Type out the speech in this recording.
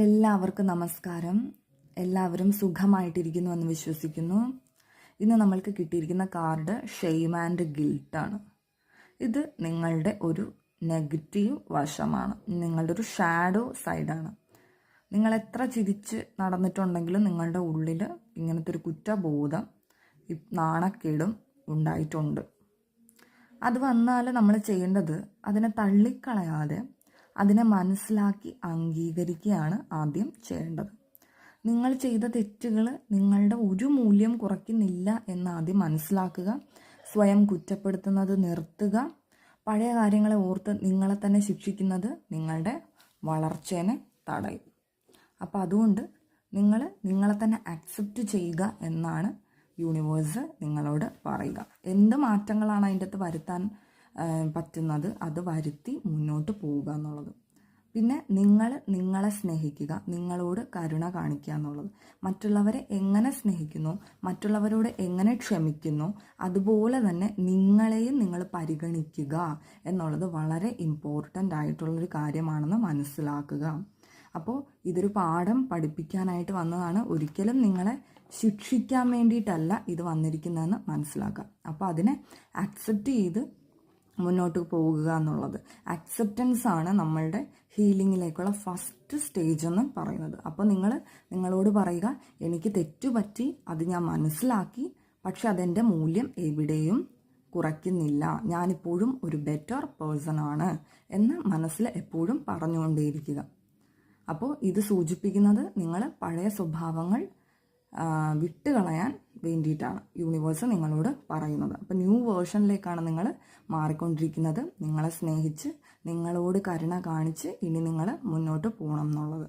എല്ലാവർക്കും നമസ്കാരം. എല്ലാവരും സുഖമായിട്ടിരിക്കുന്നു എന്ന് വിശ്വസിക്കുന്നു. ഇന്ന് നമ്മൾക്ക് കിട്ടിയിരിക്കുന്ന കാർഡ് ഷെയിം ആൻഡ് ഗിൽട്ടാണ്. ഇത് നിങ്ങളുടെ ഒരു നെഗറ്റീവ് വശമാണ്, നിങ്ങളുടെ ഒരു ഷാഡോ സൈഡാണ്. നിങ്ങൾ എത്ര ചിരിച്ച് നടന്നിട്ടുണ്ടെങ്കിലും നിങ്ങളുടെ ഉള്ളിൽ ഇങ്ങനത്തെ ഒരു കുറ്റബോധം, നാണക്കേടും ഉണ്ടായിട്ടുണ്ട്. അത് വന്നാൽ നമ്മൾ ചെയ്യേണ്ടത് അതിനെ തള്ളിക്കളയാതെ അതിനെ മനസ്സിലാക്കി അംഗീകരിക്കുകയാണ് ആദ്യം ചെയ്യേണ്ടത്. നിങ്ങൾ ചെയ്ത തെറ്റുകൾ നിങ്ങളുടെ ഒരു മൂല്യം കുറയ്ക്കുന്നില്ല എന്ന് ആദ്യം മനസ്സിലാക്കുക. സ്വയം കുറ്റപ്പെടുത്തുന്നത് നിർത്തുക. പഴയ കാര്യങ്ങളെ ഓർത്ത് നിങ്ങളെ തന്നെ ശിക്ഷിക്കുന്നത് നിങ്ങളുടെ വളർച്ചേനെ തടയും. അപ്പോൾ അതുകൊണ്ട് നിങ്ങളെ തന്നെ അക്സെപ്റ്റ് ചെയ്യുക എന്നാണ് യൂണിവേഴ്സ് നിങ്ങളോട് പറയുക. എന്ത് മാറ്റങ്ങളാണ് അതിൻ്റെ അകത്ത് വരുത്താൻ പറ്റുന്നത് അത് വരുത്തി മുന്നോട്ട് പോവുക എന്നുള്ളത്. പിന്നെ നിങ്ങളെ സ്നേഹിക്കുക, നിങ്ങളോട് കരുണ കാണിക്കുക എന്നുള്ളത്. മറ്റുള്ളവരെ എങ്ങനെ സ്നേഹിക്കുന്നു, മറ്റുള്ളവരോട് എങ്ങനെ ക്ഷമിക്കുന്നു, അതുപോലെ തന്നെ നിങ്ങളെയും നിങ്ങൾ പരിഗണിക്കുക എന്നുള്ളത് വളരെ ഇമ്പോർട്ടൻ്റ് ആയിട്ടുള്ളൊരു കാര്യമാണെന്ന് മനസ്സിലാക്കുക. അപ്പോൾ ഇതൊരു പാഠം പഠിപ്പിക്കാനായിട്ട് വന്നതാണ്, ഒരിക്കലും നിങ്ങളെ ശിക്ഷിക്കാൻ വേണ്ടിയിട്ടല്ല ഇത് വന്നിരിക്കുന്നതെന്ന് മനസ്സിലാക്കുക. അപ്പോൾ അതിനെ അക്സെപ്റ്റ് ചെയ്ത് മുന്നോട്ട് പോകുക എന്നുള്ളത്, അക്സെപ്റ്റൻസ് ആണ് നമ്മളുടെ ഹീലിങ്ങിലേക്കുള്ള ഫസ്റ്റ് സ്റ്റേജ് എന്ന് പറയുന്നത്. അപ്പോൾ നിങ്ങളോട് പറയുക, എനിക്ക് തെറ്റുപറ്റി, അത് ഞാൻ മനസ്സിലാക്കി, പക്ഷെ അതെൻ്റെ മൂല്യം എവിടെയും കുറയ്ക്കുന്നില്ല, ഞാനിപ്പോഴും ഒരു ബെറ്റർ പേഴ്സൺ ആണ് എന്ന് മനസ്സിൽ എപ്പോഴും പറഞ്ഞുകൊണ്ടേയിരിക്കുക. അപ്പോൾ ഇത് സൂചിപ്പിക്കുന്നത് നിങ്ങൾ പഴയ സ്വഭാവങ്ങൾ വിട്ടുകളയാൻ വേണ്ടിയിട്ടാണ് യൂണിവേഴ്സ് നിങ്ങളോട് പറയുന്നത്. അപ്പോൾ ന്യൂ വേർഷനിലേക്കാണ് നിങ്ങൾ മാറിക്കൊണ്ടിരിക്കുന്നത്. നിങ്ങളെ സ്നേഹിച്ച്, നിങ്ങളോട് കരുണ കാണിച്ച് ഇനി നിങ്ങൾ മുന്നോട്ട് പോകണം എന്നുള്ളത്.